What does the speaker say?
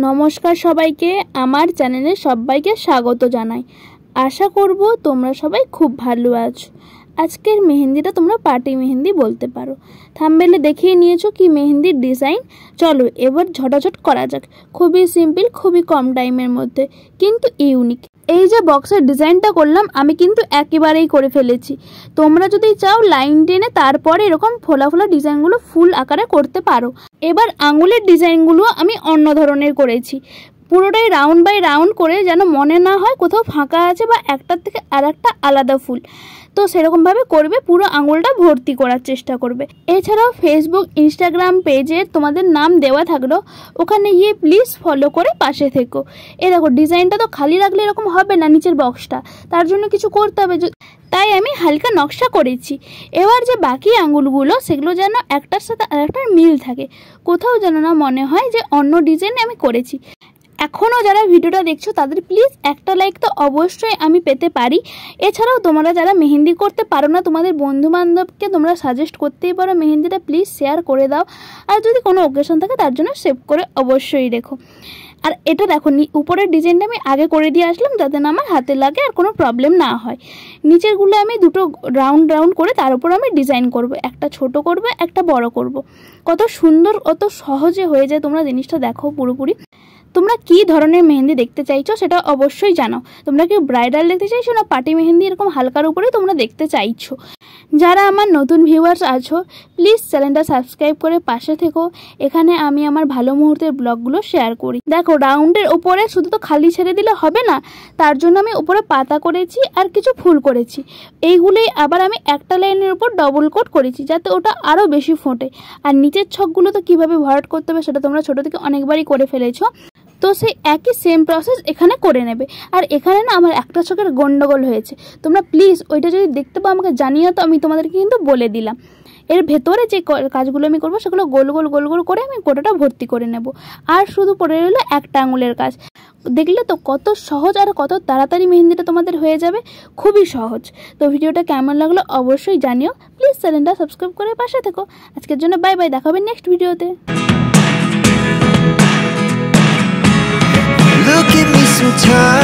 নমস্কার সবাইকে, আমার চ্যানেলে সবাইকে স্বাগত জানাই। আশা করব তোমরা সবাই খুব ভালো আছো। আজকের মেহেন্দিটা তোমরা পার্টি মেহেন্দি বলতে পারো। থাম্বনেলে দেখিয়ে নিয়েছো কি মেহেন্দির ডিজাইন। চলো এবার ঝটাঝট করা যাক। খুবই সিম্পল, খুবই কম টাইমের মধ্যে, কিন্তু ইউনিক। এই যে বক্সের ডিজাইনটা করলাম আমি কিন্তু একেবারেই করে ফেলেছি। তোমরা যদি চাও লাইন টেনে তারপরে এরকম ফোলা ফোলা ডিজাইনগুলো ফুল আকারে করতে পারো। এবার আঙুলের ডিজাইনগুলো আমি অন্য ধরনের করেছি, পুরোটাই রাউন্ড বাই রাউন্ড করে, যেন মনে না হয় কোথাও ফাঁকা আছে বা একটার থেকে আর একটা আলাদা ফুল। তো সেরকমভাবে করবে, পুরো আঙুলটা ভর্তি করার চেষ্টা করবে। এছাড়াও ফেসবুক ইনস্টাগ্রাম পেজে তোমাদের নাম দেওয়া থাকলো, ওখানে গিয়ে প্লিজ ফলো করে পাশে থেকো। এ দেখো ডিজাইনটা তো খালি রাখলে এরকম হবে না, নিচের বক্সটা, তার জন্য কিছু করতে হবে, তাই আমি হালকা নকশা করেছি। এবার যে বাকি আঙুলগুলো সেগুলো যেন একটার সাথে আর একটার মিল থাকে, কোথাও যেন না মনে হয় যে অন্য ডিজাইন আমি করেছি। এখনও যারা ভিডিওটা দেখছো তাদের প্লিজ একটা লাইক তো অবশ্যই আমি পেতে পারি। এছাড়াও তোমরা যারা মেহেন্দি করতে পারো না, তোমাদের বন্ধু বান্ধবকে তোমরা সাজেস্ট করতেই পারো মেহেন্দিটা, প্লিজ শেয়ার করে দাও। আর যদি কোনো অকেশন থাকে তার জন্য সেভ করে অবশ্যই রেখো। আর এটা দেখো উপরের ডিজাইনটা আমি আগে করে দিয়ে আসলাম, যাতে না আমার হাতে লাগে আর কোনো প্রবলেম না হয়। নিচেরগুলো আমি দুটো রাউন্ড রাউন্ড করে তার উপর আমি ডিজাইন করব, একটা ছোট করব একটা বড় করব। কত সুন্দর, কত সহজে হয়ে যায়। তোমরা জিনিসটা দেখো পুরোপুরি। তোমরা কি ধরনের মেহেন্দি দেখতে চাইছো সেটা অবশ্যই জানাও। তোমরা কি ব্রাইডাল দেখতে চাইছো না পার্টি মেহেন্দি এরকম হালকার উপরে তোমরা দেখতে চাইছো? যারা আমার নতুন ভিউয়ার্স আছো প্লিজ চ্যানেলটা সাবস্ক্রাইব করে পাশে থেকো। এখানে আমি আমার ভালো মুহূর্তের ব্লগগুলো শেয়ার করি। দেখো রাউন্ডের উপরে শুধু তো খালি ছেড়ে দিলে হবে না, তার জন্য আমি উপরে পাতা করেছি আর কিছু ফুল করেছি। এইগুলোই আবার আমি একটা লাইনের উপর ডবল কোট করেছি, যাতে ওটা আরও বেশি ফোটে। আর নিচের ছকগুলো তো কীভাবে ভরাট করতে হবে সেটা তোমরা ছোটো থেকে অনেকবারই করে ফেলেছো, তো সেই একই সেম প্রসেস এখানে করে নেবে। আর এখানে না আমার একটা চোখের গন্ডগোল হয়েছে, তোমরা প্লিজ ওইটা যদি দেখতে পাও আমাকে জানিও, তো আমি তোমাদেরকে কিন্তু বলে দিলাম। এর ভেতরে যে কাজগুলো আমি করবো সেগুলো গোল গোল গোল গোল করে আমি গোটাটা ভর্তি করে নেব। আর শুধু পড়ে রইলো একটা আঙুলের কাজ। দেখলে তো কত সহজ আর কত তাড়াতাড়ি মেহেন্দিটা তোমাদের হয়ে যাবে, খুবই সহজ। তো ভিডিওটা কেমন লাগলো অবশ্যই জানিও। প্লিজ চ্যানেলটা সাবস্ক্রাইব করে পাশে থেকো। আজকের জন্য বাই বাই, দেখা হবে নেক্সট ভিডিওতে। Look at me sometimes